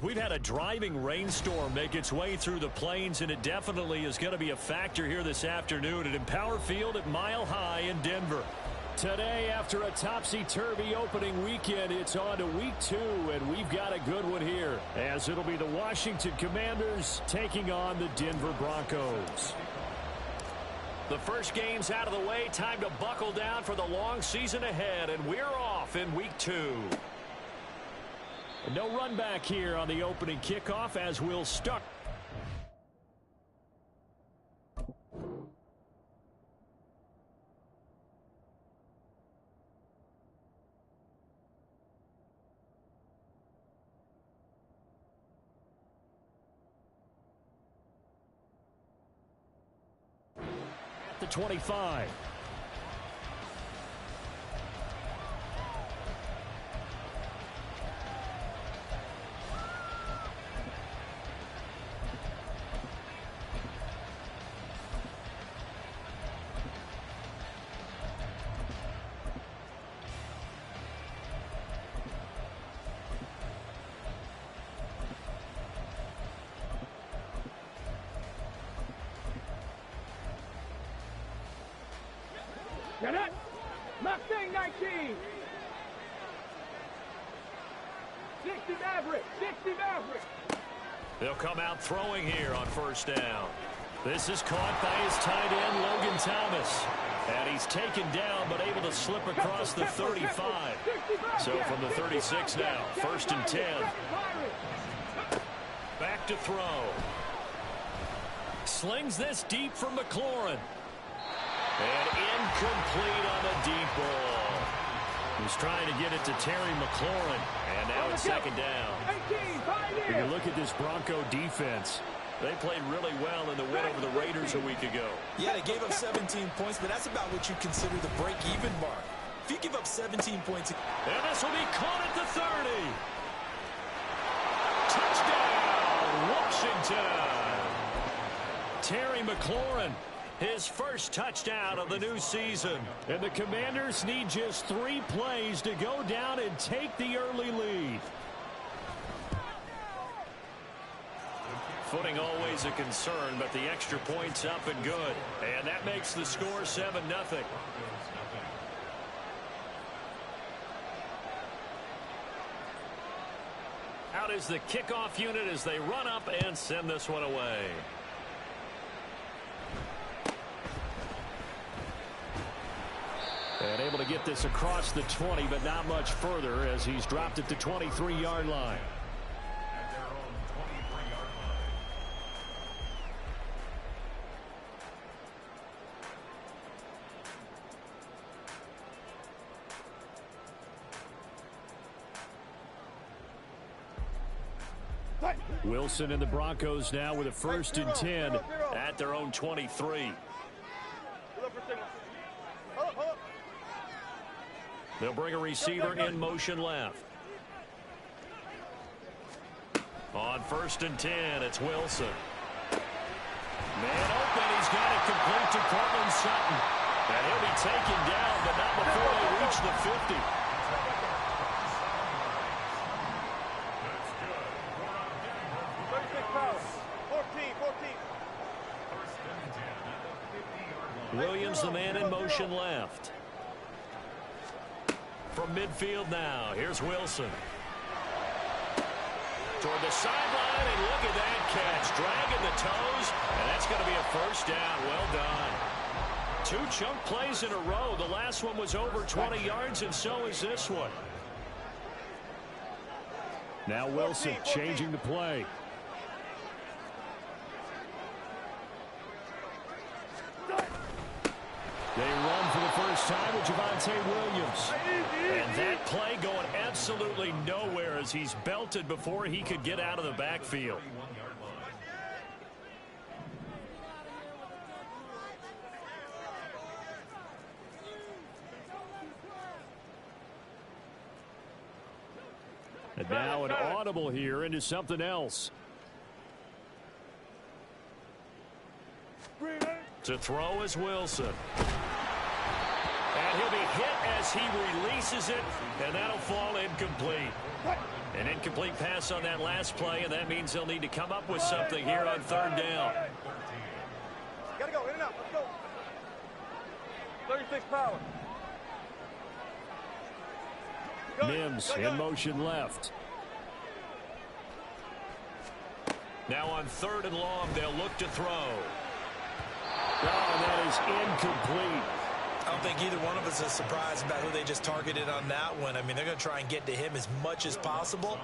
We've had a driving rainstorm make its way through the plains, and it definitely is going to be a factor here this afternoon at Empower Field at Mile High in Denver. Today, after a topsy-turvy opening weekend, it's on to week 2, and we've got a good one here, as it'll be the Washington Commanders taking on the Denver Broncos. The first game's out of the way. Time to buckle down for the long season ahead, and we're off in week 2. No run back here on the opening kickoff as we'll start. At the 25. Get it! Mustang 19! 60 Maverick! 60 Maverick! They'll come out throwing here on first down. This is caught by his tight end, Logan Thomas. And he's taken down, but able to slip across the 35. So from the 36 now, first and 10. Back to throw. Slings this deep for McLaurin. And incomplete on the deep ball. He's trying to get it to Terry McLaurin. And now it's second down. When you look at this Bronco defense, they played really well in the win over the Raiders a week ago. Yeah, they gave up 17 points, but that's about what you consider the break-even mark. If you give up 17 points... And this will be caught at the 30. Touchdown, Washington. Terry McLaurin. His first touchdown of the new season. And the Commanders need just 3 plays to go down and take the early lead. Footing always a concern, but the extra point's up and good. And that makes the score 7-0. Out is the kickoff unit as they run up and send this one away. And able to get this across the 20, but not much further as he's dropped at the 23-yard line. Wilson and the Broncos now with a first and 10 at their own 23. They'll bring a receiver in motion left. On first and 10, it's Wilson. Man open, he's got it complete to Cortland Sutton. And he'll be taken down, but not before they reach the 50. Williams, the man in motion left. From midfield now, here's Wilson. Toward the sideline, and look at that catch. Dragging the toes, and that's going to be a first down. Well done. 2 chunk plays in a row. The last one was over 20 yards, and so is this one. Now Wilson changing the play. They run for the first time with Javonte Williams. And that play going absolutely nowhere as he's belted before he could get out of the backfield. And now an audible here into something else. To throw is Wilson. And he'll be hit as he releases it, and that'll fall incomplete. An incomplete pass on that last play, and that means they'll need to come up with something here on third down. Gotta go, in and out, let's go. 36 power. Mims in motion left. Now on third and long, they'll look to throw. Oh, that is incomplete. I don't think either one of us is surprised about who they just targeted on that one. I mean, they're going to try and get to him as much as possible.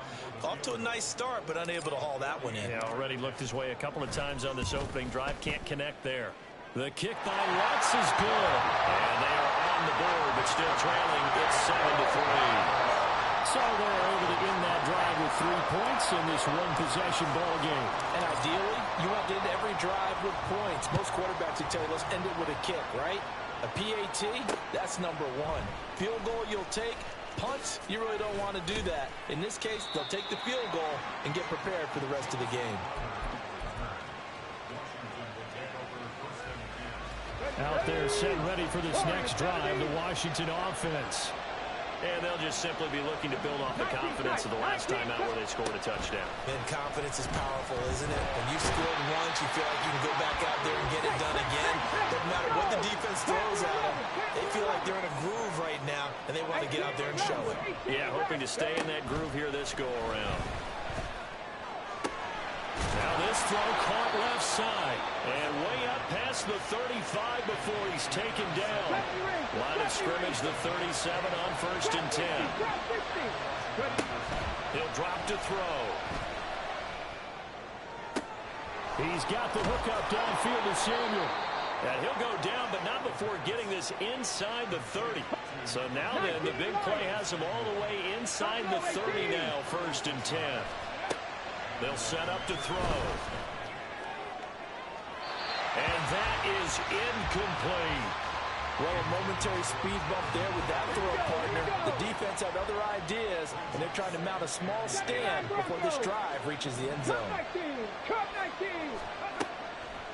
Off to a nice start, but unable to haul that one in. Yeah, already looked his way a couple of times on this opening drive. Can't connect there. The kick by Watts is good. And they are on the board, but still trailing. It's 7-3. So they're able to end that drive with 3 points in this one-possession ball game. And ideally, you want to end every drive with points. Most quarterbacks would tell you, let's end it with a kick, right? A PAT, that's number one. Field goal you'll take. Punts, you really don't want to do that. In this case, they'll take the field goal and get prepared for the rest of the game. Out there set ready for this next drive, the Washington offense. And they'll just simply be looking to build off the confidence of the last time out where they scored a touchdown. Man, confidence is powerful, isn't it? When you've scored once, you feel like you can go back out there and get it done again. Doesn't matter what the defense throws at them. They feel like they're in a groove right now, and they want to get out there and show it. Yeah, hoping to stay in that groove here this go-around. Now this throw caught left side. And way up past the 35 before he's taken down. Line of scrimmage, the 37 on 1st and 10. He'll drop to throw. He's got the hook up downfield to Samuel. And he'll go down, but not before getting this inside the 30. So now then, the big play has him all the way inside the 30 now, 1st and 10. They'll set up to throw. And that is incomplete. Well, a momentary speed bump there with that throw, partner. The defense had other ideas, and they're trying to mount a small stand before this drive reaches the end zone.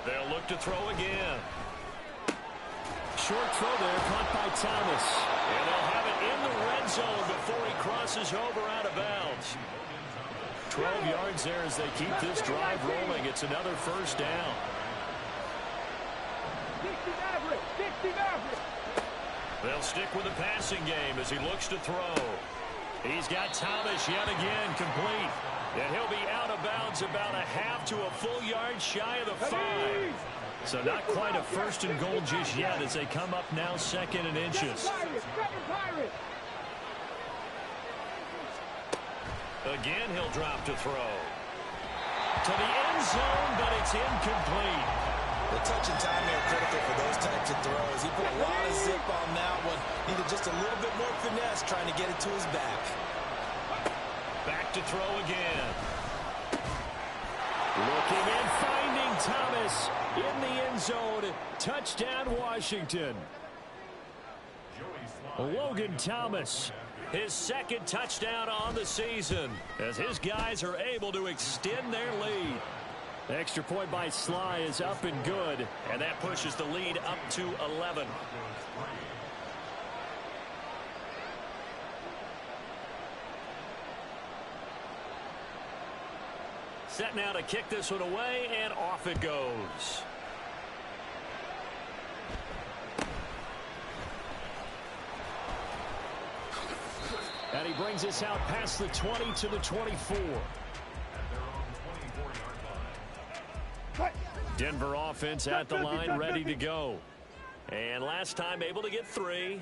They'll look to throw again. Short throw there, caught by Thomas. And they'll have it in the red zone before he crosses over out of bounds. 12 yards there as they keep this drive rolling. It's another 1st down. 60 average, 60 average. They'll stick with the passing game as he looks to throw. He's got Thomas yet again complete. And he'll be out of bounds about a half to a full yard shy of the 5. So not quite a 1st and goal just yet as they come up now 2nd and inches. Again, he'll drop to throw. To the end zone, but it's incomplete. The touch and timing are critical for those types of throws. He put a lot of zip on that one. Needed just a little bit more finesse trying to get it to his back. Back to throw again. Looking and finding Thomas in the end zone. Touchdown, Washington. Logan Thomas, his 2nd touchdown on the season as his guys are able to extend their lead. The extra point by Sly is up and good, and that pushes the lead up to 11. Set now to kick this one away, and off it goes. And he brings us out past the 20 to the 24. Denver offense at the line, ready to go. And last time able to get 3.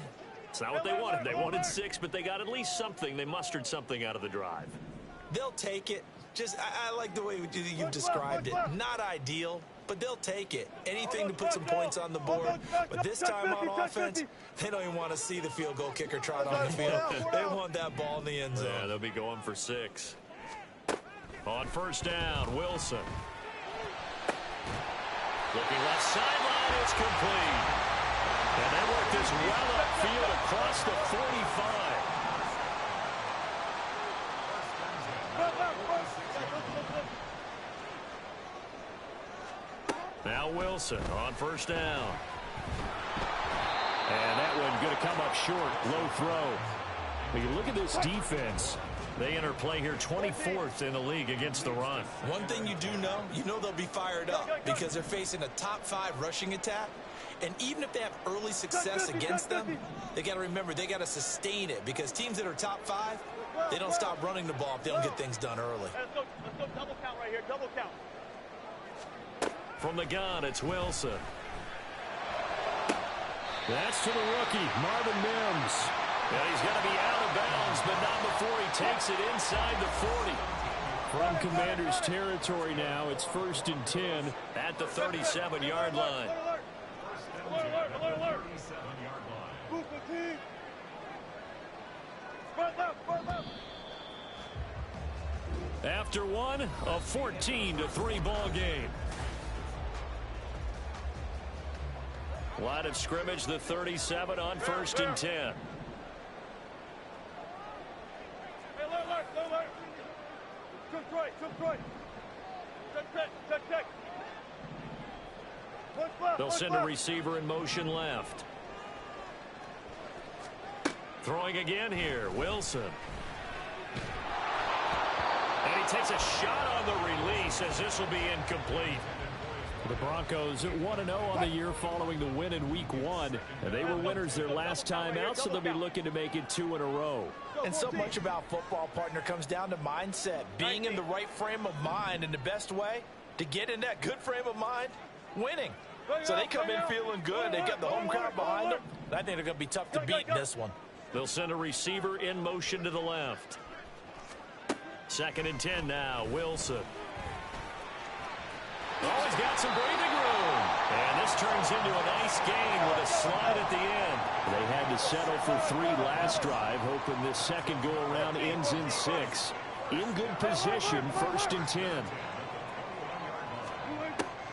It's not what they wanted. They wanted 6, but they got at least something. They mustered something out of the drive. They'll take it. I like the way you've described it. Not ideal, but they'll take it. Anything to put some points on the board. But this time on offense, they don't even want to see the field goal kicker trot on the field. They want that ball in the end zone. Yeah, they'll be going for 6. On 1st down, Wilson. Looking left sideline, it's complete. And they work this well upfield across the 45. Now Wilson on 1st down. And that one going to come up short. Low throw. When you look at this defense, They enter play here 24th in the league against the run. One thing you do know, they'll be fired up because they're facing a top 5 rushing attack. And even if they have early success against them, they got to remember they got to sustain it because teams that are top 5, they don't stop running the ball if they don't get things done early. Let's go double count right here, double count. From the gun, it's Wilson. That's to the rookie, Marvin Mims. And he's going to be out of bounds, but not before he takes it inside the 40. From Commander's territory now, it's 1st and 10 at the 37-yard line. Alert. Move the team. Front left. After one, a 14-3 ball game. Line of scrimmage, the 37 on 1st and 10. Hey, alert. Took right. Check. They'll send a receiver in motion left. Throwing again here, Wilson. And he takes a shot on the release as this will be incomplete. The Broncos 1-0 on the year following the win in Week 1. And they were winners their last time out, so they'll be looking to make it 2 in a row. And so much about football, partner, comes down to mindset. Being in the right frame of mind, and the best way to get in that good frame of mind, winning. So they come in feeling good. They got the home crowd behind them. I think they're going to be tough to beat in this one. They'll send a receiver in motion to the left. 2nd and 10 now, Wilson. Oh, he's got some breathing room. And this turns into a nice gain with a slide at the end. They had to settle for 3 last drive, hoping this second go-around ends in 6. In good position, 1st and 10.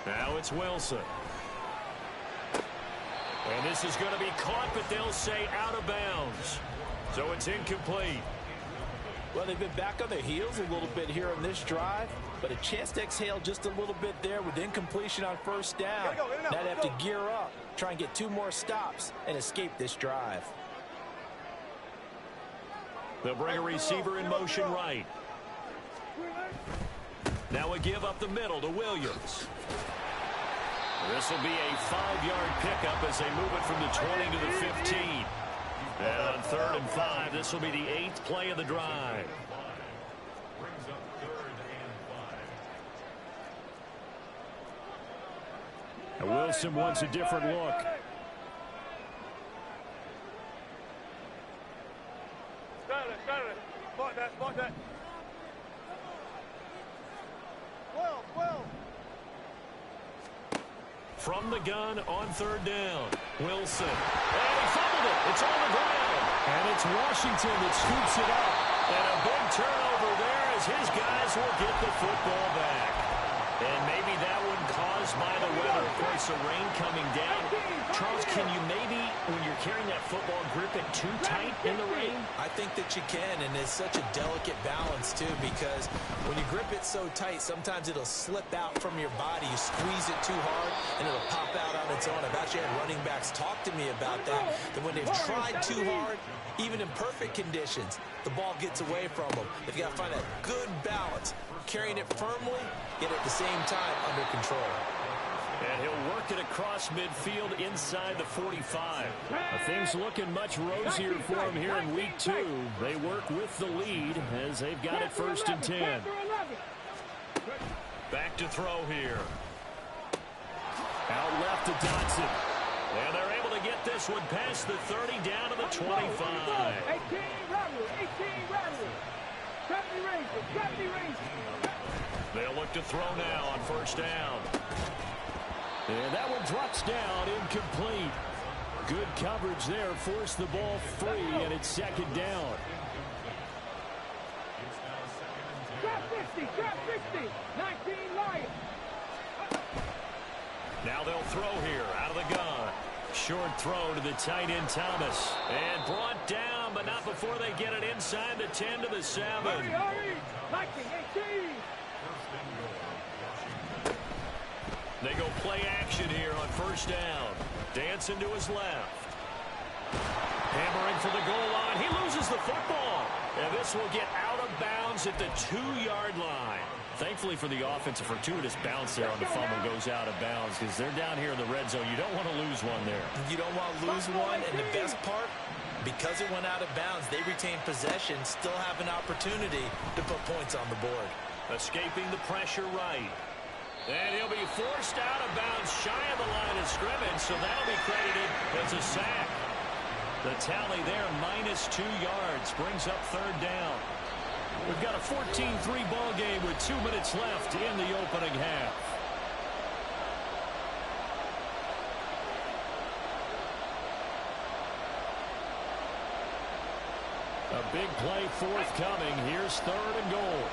Now it's Wilson. And this is going to be caught, but they'll say out of bounds. So it's incomplete. Well, they've been back on their heels a little bit here on this drive, but a chance to exhale just a little bit there with incompletion on 1st down. Now they have to gear up, try and get 2 more stops, and escape this drive. They'll bring a receiver in motion right. Now a give up the middle to Williams. This will be a 5-yard pickup as they move it from the 20 to the 15. And on 3rd and 5, this will be the 8th play of the drive. And Wilson wants a different look. Spot that. Well. From the gun on 3rd down, Wilson. And he fumbled it. It's on the ground. And it's Washington that scoops it up. And a big turnover there as his guys will get the football back. And maybe that one caused by the weather. Of course, the rain coming down. Charles, can you maybe, when you're carrying that football, grip it too tight in the rain? I think that you can, and it's such a delicate balance, too, because when you grip it so tight, sometimes it'll slip out from your body. You squeeze it too hard, and it'll pop out on its own. I've actually had running backs talk to me about that when they've tried too hard, even in perfect conditions, the ball gets away from them. They've got to find that good balance, carrying it firmly, yet at the same time under control. And he'll work it across midfield inside the 45. Things looking much rosier for him here in Week 2. They work with the lead as they've got it 1st and 10. Back to throw here. Out left to Dotson. And they're able to get this one past the 30 down to the 25. 18 rattle. 70 range. They'll look to throw now on 1st down. And that one drops down, incomplete. Good coverage there, forced the ball free, and it's 2nd down. Trap 60, 19 Lions. Now they'll throw here, out of the gun. Short throw to the tight end, Thomas. And brought down, but not before they get it inside the 10 to the 7. Hurry. 19, 18. They go play action here on 1st down. Dancing to his left. Hammering for the goal line. He loses the football. And this will get out of bounds at the 2-yard line. Thankfully for the offense, a fortuitous bounce there on the fumble goes out of bounds because they're down here in the red zone. You don't want to lose one there. You don't want to lose one, and the best part, because it went out of bounds, they retain possession, still have an opportunity to put points on the board. Escaping the pressure right. And he'll be forced out of bounds shy of the line of scrimmage, so that'll be credited as a sack. The tally there, -2 yards, brings up third down. We've got a 14-3 ball game with 2 minutes left in the opening half. A big play forthcoming. Here's 3rd and goal.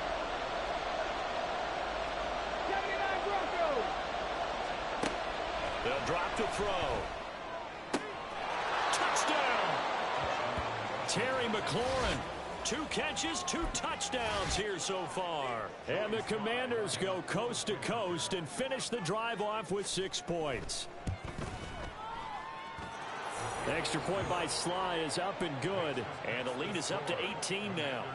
They'll drop to throw. Touchdown! Terry McLaurin. 2 catches, 2 touchdowns here so far. And the Commanders go coast to coast and finish the drive off with 6 points. The extra point by Sly is up and good. And the lead is up to 18 now.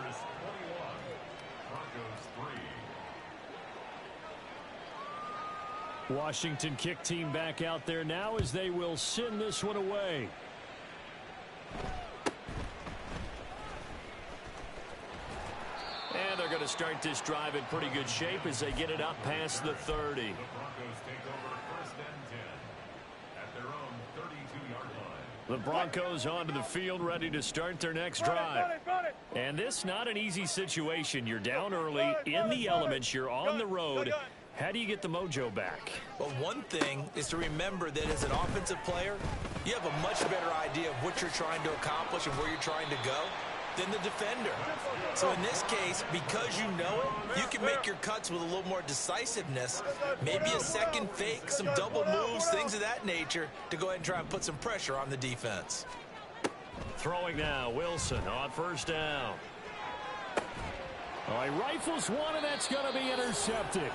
Washington kick team back out there now as they will send this one away. And they're going to start this drive in pretty good shape as they get it up past the 30. The Broncos onto the field, ready to start their next drive. And this not an easy situation. You're down early, in the elements, you're on the road. How do you get the mojo back? Well, one thing is to remember that as an offensive player, you have a much better idea of what you're trying to accomplish and where you're trying to go than the defender. So in this case, because you know it, you can make your cuts with a little more decisiveness, maybe a second fake, some double moves, things of that nature, to go ahead and try and put some pressure on the defense. Throwing now, Wilson on first down. All right, rifles one, and that's going to be intercepted.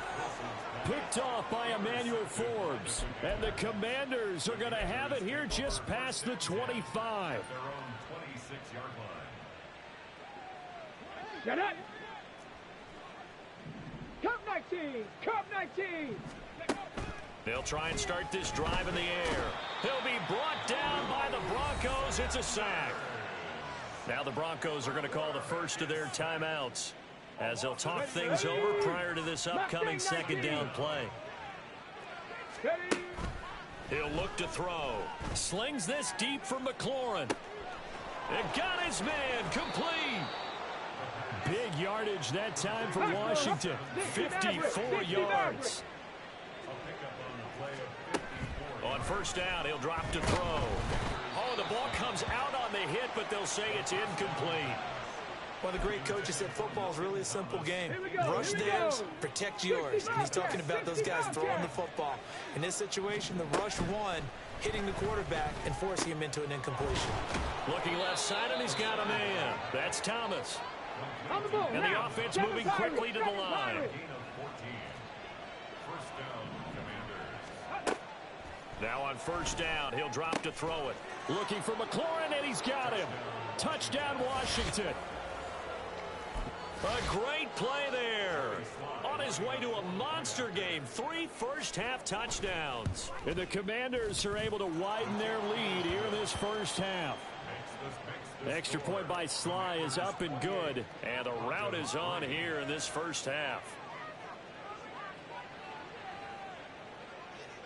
Picked off by Emmanuel Forbes. And the Commanders are going to have it here just past the 25. Get it! Cup 19! Cup 19! They'll try and start this drive in the air. He'll be brought down by the Broncos. It's a sack. Now the Broncos are going to call the first of their timeouts as they'll talk things over prior to this upcoming second down play. He'll look to throw. Slings this deep for McLaurin. It got his man complete. Big yardage that time for Washington. 54 yards. On first down, he'll drop to throw. Oh, the ball comes out on the hit, but they'll say it's incomplete. One of the great coaches said football is really a simple game. Rush theirs, protect yours. And he's talking about those guys throwing the football. In this situation, the rush one, hitting the quarterback and forcing him into an incompletion. Looking left side, and he's got a man. That's Thomas. And the offense moving quickly to the line. Now on first down, he'll drop to throw it. Looking for McLaurin, and he's got him. Touchdown, Washington. A great play there. On his way to a monster game. 3 first-half touchdowns. And the Commanders are able to widen their lead here in this first half. Extra point by Sly is up and good. And the route is on here in this first half.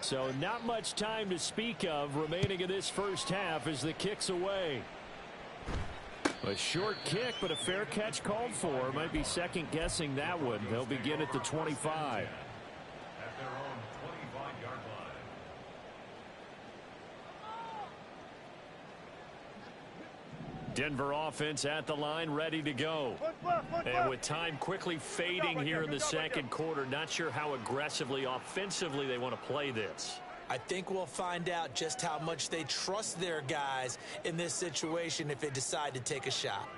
So not much time to speak of remaining in this first half as the kick's away. A short kick, but a fair catch called for. Might be second-guessing that one. They'll begin at the 25. At their own 25-yard line. Denver offense at the line, ready to go. And with time quickly fading here in the second quarter, not sure how aggressively, offensively they want to play this. I think we'll find out just how much they trust their guys in this situation if they decide to take a shot.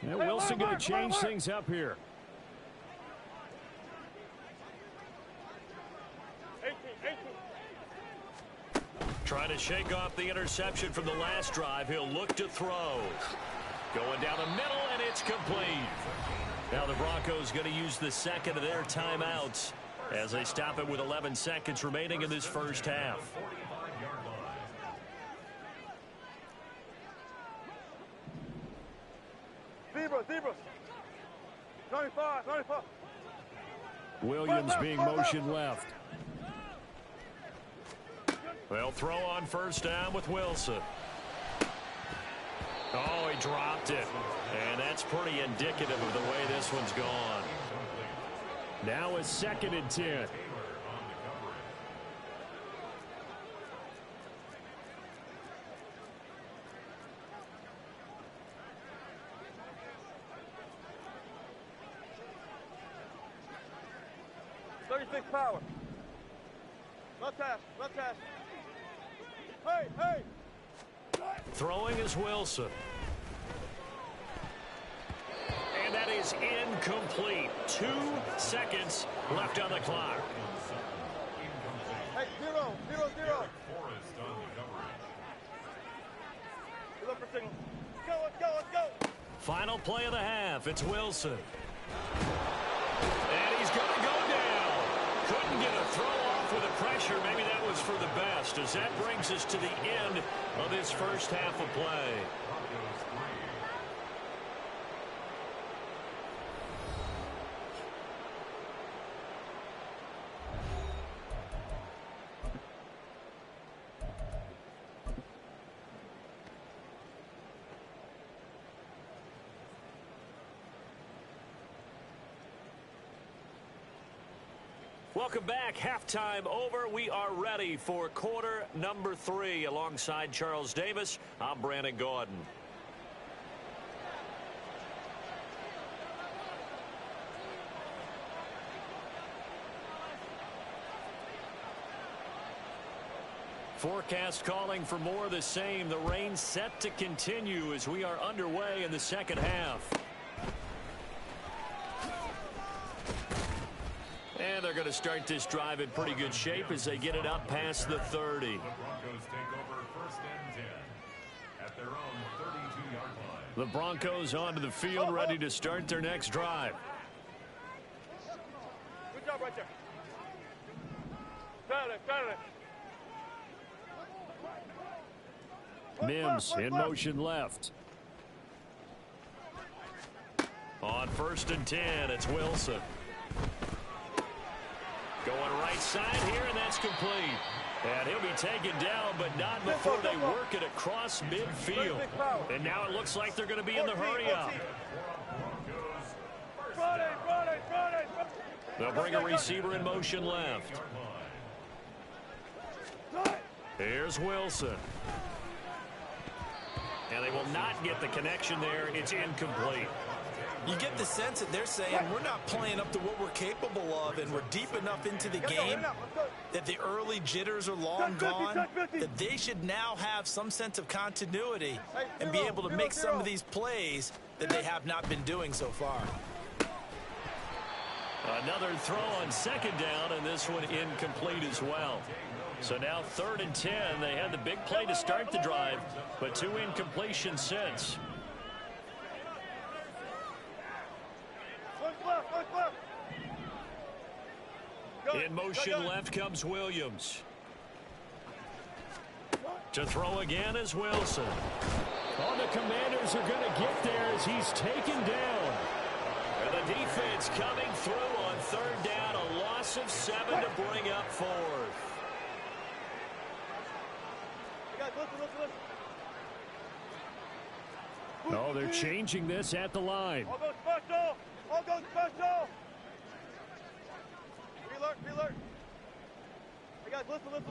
And Wilson going to change things up here. to shake off the interception from the last drive, he'll look to throw. Going down the middle, and it's complete. Now the Broncos going to use the second of their timeouts as they stop it with 11 seconds remaining in this first half. Zebra. 95. Williams being motioned left. They'll throw on first down with Wilson. Oh, he dropped it. And that's pretty indicative of the way this one's gone. Now it's 2nd and 10. Power. Left hash. Hey. Throwing is Wilson. And that is incomplete. 2 seconds left on the clock. Hey, 0. Look for signal. Let's go. Final play of the half. It's Wilson. And he's going to go down. Couldn't get a throw off with the pressure. Maybe that was for the best, as that brings us to the end of this first half of play. Welcome back. Halftime over. We are ready for quarter number 3. Alongside Charles Davis, I'm Brandon Gordon. Forecast calling for more of the same. The rain set to continue as we are underway in the second half. And they're going to start this drive in pretty good shape as they get it up past the 30. The Broncos take over 1st and 10 at their own 32-yard line. The Broncos onto the field, ready to start their next drive. Good job right there. Got it. Mims in motion left. On 1st and 10, it's Wilson. Going right side here, and that's complete. And he'll be taken down, but not before they work it across midfield. And now it looks like they're going to be in the hurry-up. They'll bring a receiver in motion left. Here's Wilson. And they will not get the connection there. It's incomplete. You get the sense that they're saying we're not playing up to what we're capable of, and we're deep enough into the game that the early jitters are long gone, that they should now have some sense of continuity and be able to make some of these plays that they have not been doing so far. Another throw on 2nd down, and this one incomplete as well. So now 3rd and 10. They had the big play to start the drive, but 2 incompletions since. In motion left comes Williams. To throw again is Wilson. Oh, the Commanders are going to get there as he's taken down. And the defense coming through on 3rd down. A loss of 7 to bring up 4th. Oh, they're changing this at the line. All goes special. All goes special. Alert. Hey, guys, listen.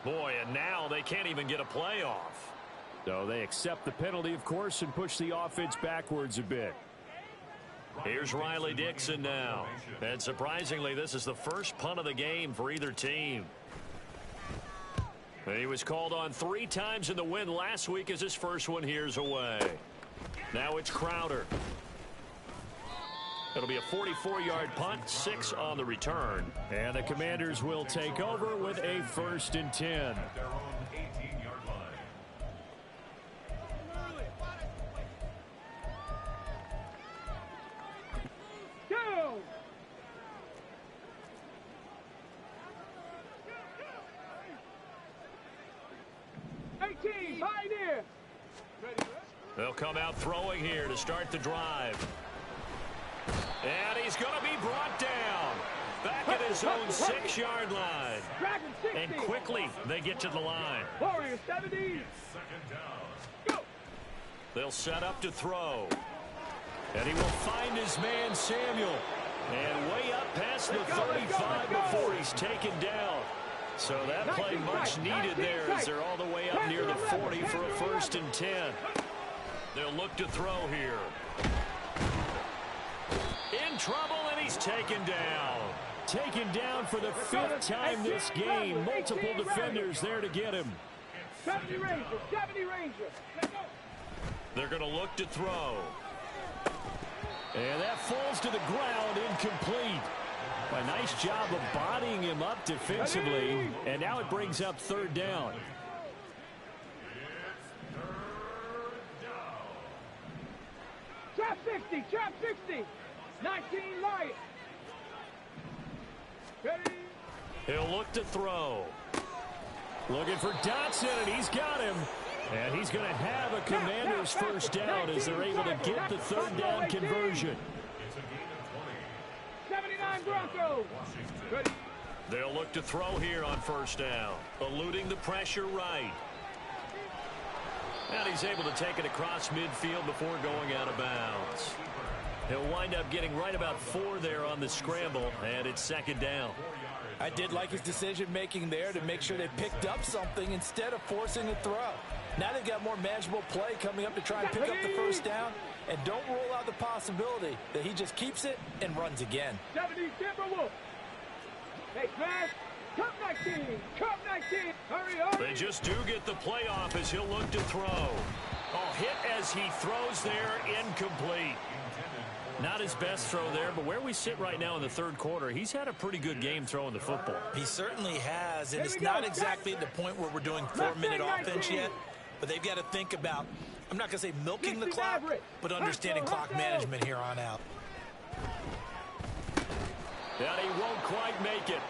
Boy, and now they can't even get a play off. So they accept the penalty, of course, and push the offense backwards a bit. Here's Riley Dixon now. And surprisingly, this is the first punt of the game for either team. And he was called on 3 times in the win last week as his first one here's away. Now it's Crowder. It'll be a 44-yard punt, 6 on the return. And the Commanders will take over with a 1st and 10. At their own 18-yard line. Go! Pioneer! They'll come out throwing here to start the drive. And he's going to be brought down. Back at his own 6-yard line. And quickly they get to the line. Warrior 70. Second down. Go! They'll set up to throw. And he will find his man Samuel. And way up past the 35 before he's taken down. So that play much needed there as they're all the way up near the 40 for a 1st and 10. They'll look to throw here. In trouble, and he's taken down. Taken down for the 5th time this game. Multiple defenders there to get him. 70 Ranger, 70 Ranger. They're going to look to throw. And that falls to the ground, incomplete. A nice job of bodying him up defensively. And now it brings up 3rd down. Trap 60, trap 60. 19 Lion. Ready? He'll look to throw. Looking for Dotson, and he's got him. And he's going to have a Commander's 1st down as they're able to get the 3rd down conversion. It's a gain of 79 Broncos. Ready? They'll look to throw here on 1st down. Eluding the pressure right. And he's able to take it across midfield before going out of bounds. He'll wind up getting right about 4 there on the scramble, and it's 2nd down. I did like his decision-making there to make sure they picked up something instead of forcing a throw. Now they've got more manageable play coming up to try and pick up the 1st down. And don't rule out the possibility that he just keeps it and runs again. 70 Timberwolf. Hey, smash. Cup 19. Cup 19. Hurry up. They just do get the playoff as he'll look to throw. Oh, hit as he throws there, incomplete. Not his best throw there, but where we sit right now in the 3rd quarter, he's had a pretty good game throwing the football. He certainly has, and it's not exactly at the point where we're doing 4-minute offense yet, but they've got to think about, I'm not going to say milking the clock, but understanding clock management here on out. And he won't quite make it.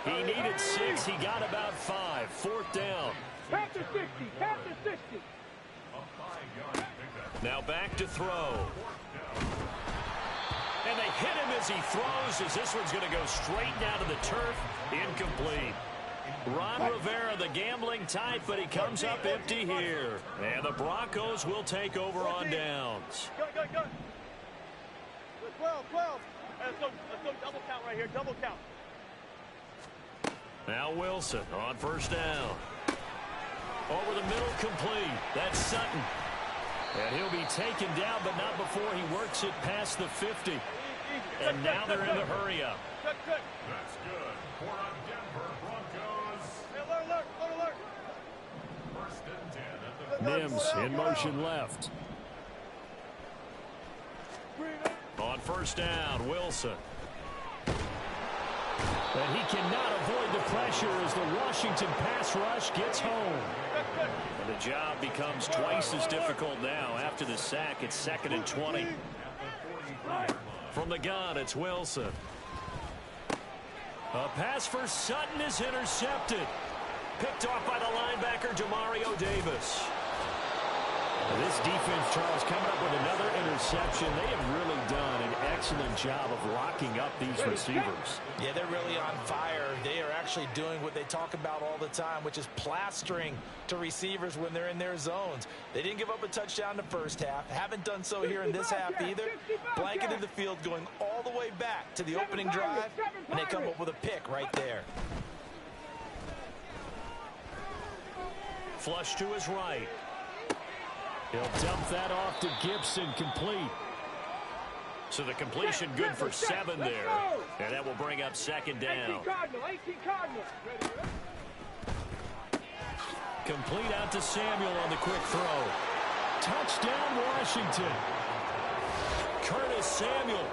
He needed 6. He got about 5. 4th down. Panther 60. Panther 60. Now back to throw. And they hit him as he throws, as this one's going to go straight down to the turf. Incomplete. Ron Rivera, the gambling type, but he comes up empty here. And the Broncos will take over on downs. Go. 12. Let's go double count right here. Double count. Now Wilson on 1st down. Over the middle, complete. That's Sutton. And he'll be taken down, but not before he works it past the 50. And now they're in the hurry-up. Good. That's good. For a Denver Broncos. Hey, alert. 1st and 10 at the Mims in motion left. On 1st down, Wilson. And he cannot avoid the pressure as the Washington pass rush gets home. And the job becomes twice as difficult now. After the sack, it's 2nd and 20. From the gun, it's Wilson. A pass for Sutton is intercepted. Picked off by the linebacker, Jamario Davis. This defense, Charles, coming up with another interception. They have really done an excellent job of locking up these receivers. Yeah, they're really on fire. They are actually doing what they talk about all the time, which is plastering to receivers when they're in their zones. They didn't give up a touchdown in the 1st half. Haven't done so here in this half either. Blanketed the field going all the way back to the opening drive, and they come up with a pick right there. Flush to his right. He'll dump that off to Gibson, complete. So the completion good for 7 there. And that will bring up 2nd down. 18 Cardinal. Complete out to Samuel on the quick throw. Touchdown, Washington. Curtis Samuel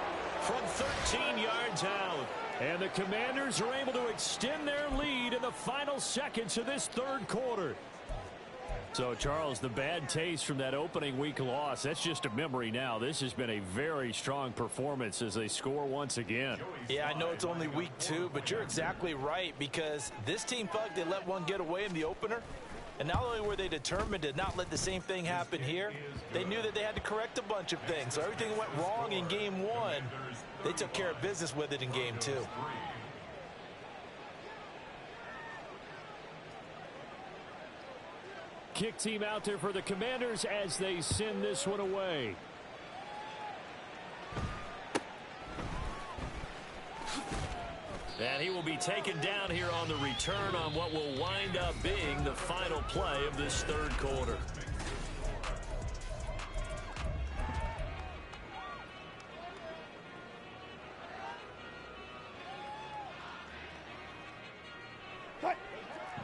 from 13 yards out. And the Commanders are able to extend their lead in the final seconds of this third quarter. So, Charles, the bad taste from that opening week loss, that's just a memory now. This has been a very strong performance as they score once again. Yeah, I know it's only week 2, but you're exactly right, because this team felt like they let one get away in the opener. And not only were they determined to not let the same thing happen here, they knew that they had to correct a bunch of things. So everything went wrong in game 1. They took care of business with it in game 2. Kick team out there for the Commanders as they send this one away. And he will be taken down here on the return on what will wind up being the final play of this third quarter.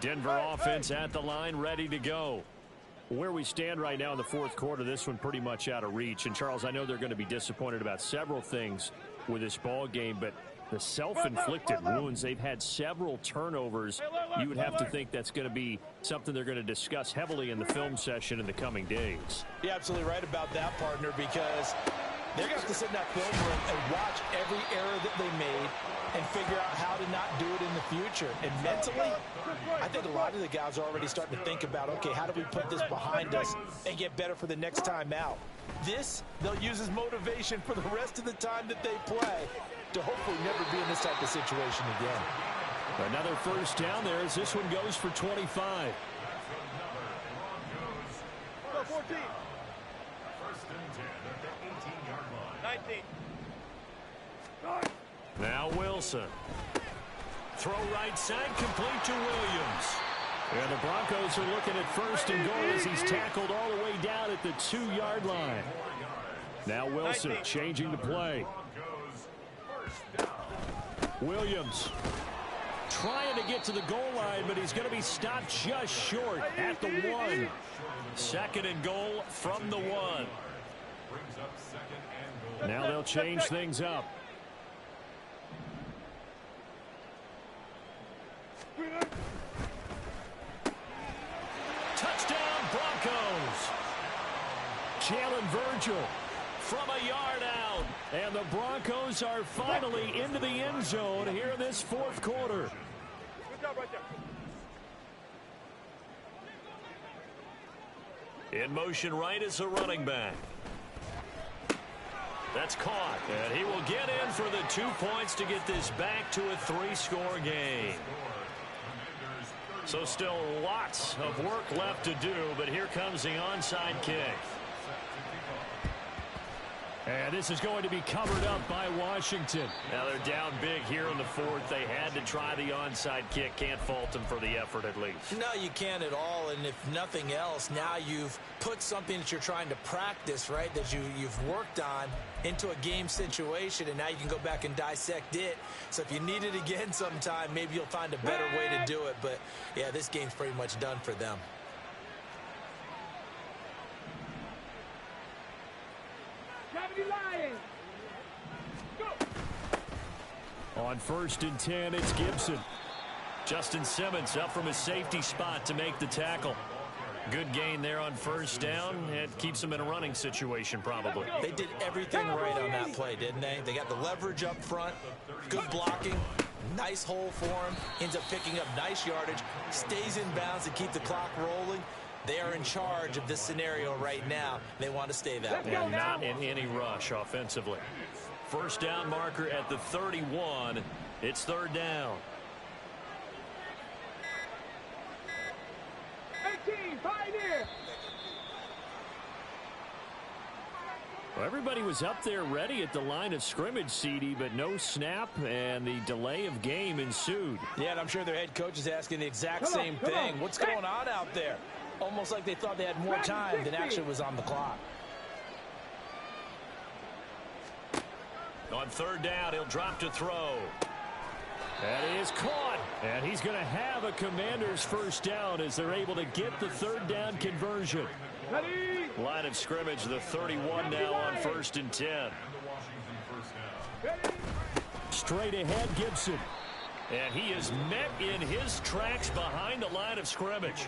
Denver offense at the line, ready to go. Where we stand right now in the fourth quarter, this one pretty much out of reach. And, Charles, I know they're going to be disappointed about several things with this ball game, but the self-inflicted wounds, they've had several turnovers. You would have to think that's going to be something they're going to discuss heavily in the film session in the coming days. You're absolutely right about that, partner, because they're going to have to sit in that film room and watch every error that they made and figure out how to not do it in the future. And mentally, I think a lot of the guys are already starting to think about, okay, how do we put this behind us and get better for the next time out? This, they'll use as motivation for the rest of the time that they play to hopefully never be in this type of situation again. Another first down there as this one goes for 25. Go 14. First and 10 at the 18-yard line. 19. Now Wilson. Throw right side, complete to Williams. And the Broncos are looking at first and goal as he's tackled all the way down at the 2-yard line. Now Wilson changing the play. Williams trying to get to the goal line, but he's going to be stopped just short at the 1. Second and goal from the 1. Now they'll change things up. Touchdown Broncos. Jalen Virgil from a yard out. And the Broncos are finally into the end zone here in this fourth quarter. Good job right there. In motion right is the running back. That's caught. And he will get in for the 2 points to get this back to a 3-score game. So still lots of work left to do, but here comes the onside kick. And this is going to be covered up by Washington. Now they're down big here in the fourth. They had to try the onside kick. Can't fault them for the effort at least. No, you can't at all. And if nothing else, now you've put something that you're trying to practice, right, that you've worked on into a game situation, and now you can go back and dissect it. So if you need it again sometime, maybe you'll find a better way to do it. But, yeah, this game's pretty much done for them. On first and 10, it's Gibson. Justin Simmons up from his safety spot to make the tackle. Good gain there on first down. It keeps them in a running situation probably. They did everything right on that play, didn't they? They got the leverage up front, good blocking, nice hole for him, ends up picking up nice yardage, stays in bounds to keep the clock rolling. They are in charge of this scenario right now. They want to stay that way. And not in any rush offensively. First down marker at the 31. It's third down. 18, Pioneer. Well, everybody was up there ready at the line of scrimmage, CD, but no snap, and the delay of game ensued. Yeah, and I'm sure their head coach is asking the exact same thing. What's going on out there? Almost like they thought they had more time than actually was on the clock. On third down, he'll drop to throw. That is caught. And he's going to have a Commanders first down as they're able to get the third down conversion. Line of scrimmage, the 31 now on first and 10. Straight ahead, Gibson. And he is met in his tracks behind the line of scrimmage.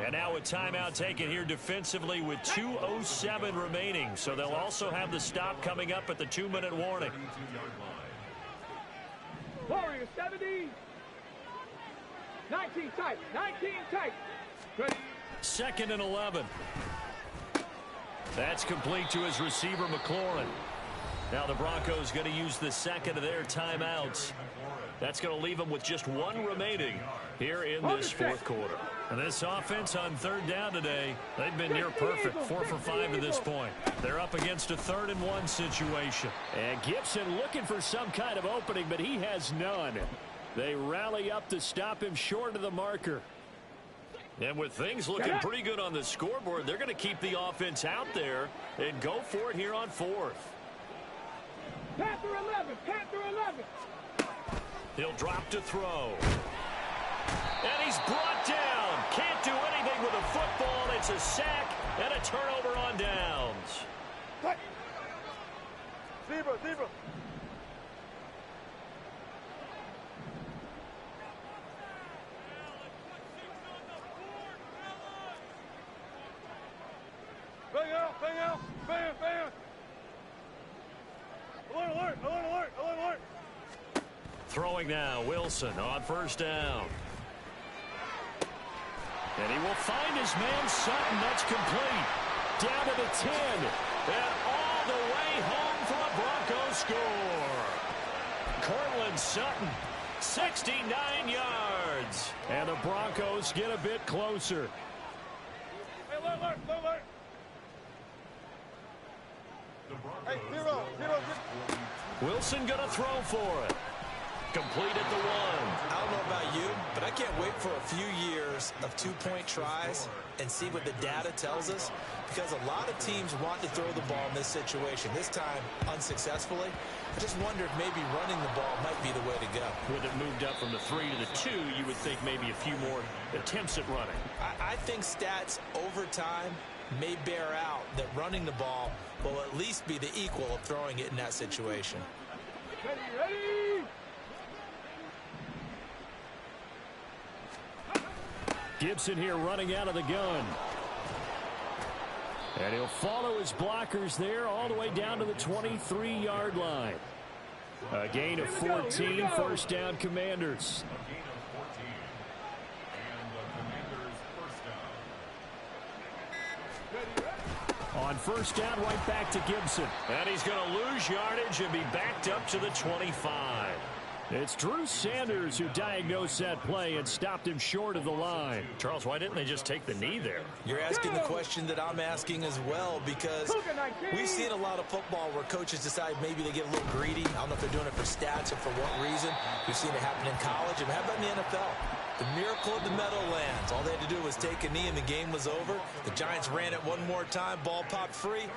And now a timeout taken here defensively with 2:07 remaining. So they'll also have the stop coming up at the 2-minute warning. Warriors 70. 19 tight. 19 tight. Ready. 2nd and 11. That's complete to his receiver, McLaurin. Now the Broncos going to use the second of their timeouts. That's going to leave them with just one remaining here in this fourth quarter. And this offense on 3rd down today, they've been near perfect, 4 for 5 to this point. They're up against a 3rd and 1 situation. And Gibson looking for some kind of opening, but he has none. They rally up to stop him short of the marker. And with things looking pretty good on the scoreboard, they're going to keep the offense out there and go for it here on 4th. Panther 11. Panther 11. He'll drop to throw. And he's brought down. Can't do anything with a football. It's a sack and a turnover on downs. Zebra, zebra. Bang out, bang out, bang, bang. Alert, alert, alert, alert, alert, alert. Throwing now, Wilson on 1st down. And he will find his man, Sutton. That's complete. Down to the 10. And all the way home for a Broncos score. Cortland Sutton, 69 yards. And the Broncos get a bit closer. Hey, alert, alert, alert. Hey, zero. Wilson going to throw for it. Complete at the 1. I don't know about you, but I can't wait for a few years of 2-point tries and see what the data tells us, because a lot of teams want to throw the ball in this situation. This time, unsuccessfully. I just wonder if maybe running the ball might be the way to go. With it moved up from the 3 to the 2, you would think maybe a few more attempts at running. I think stats over time may bear out that running the ball will at least be the equal of throwing it in that situation. Ready, ready. Gibson here running out of the gun. And he'll follow his blockers there all the way down to the 23-yard line. A gain of 14, 1st down, Commanders. A gain of 14. And the Commanders' 1st down. On 1st down, right back to Gibson. And he's going to lose yardage and be backed up to the 25. It's Drew Sanders who diagnosed that play and stopped him short of the line. Charles, why didn't they just take the knee there? You're asking the question that I'm asking as well, because we've seen a lot of football where coaches decide maybe they get a little greedy. I don't know if they're doing it for stats or for what reason. We've seen it happen in college. And how about in the NFL? The miracle of the Meadowlands. All they had to do was take a knee and the game was over. The Giants ran it one more time. Ball popped free.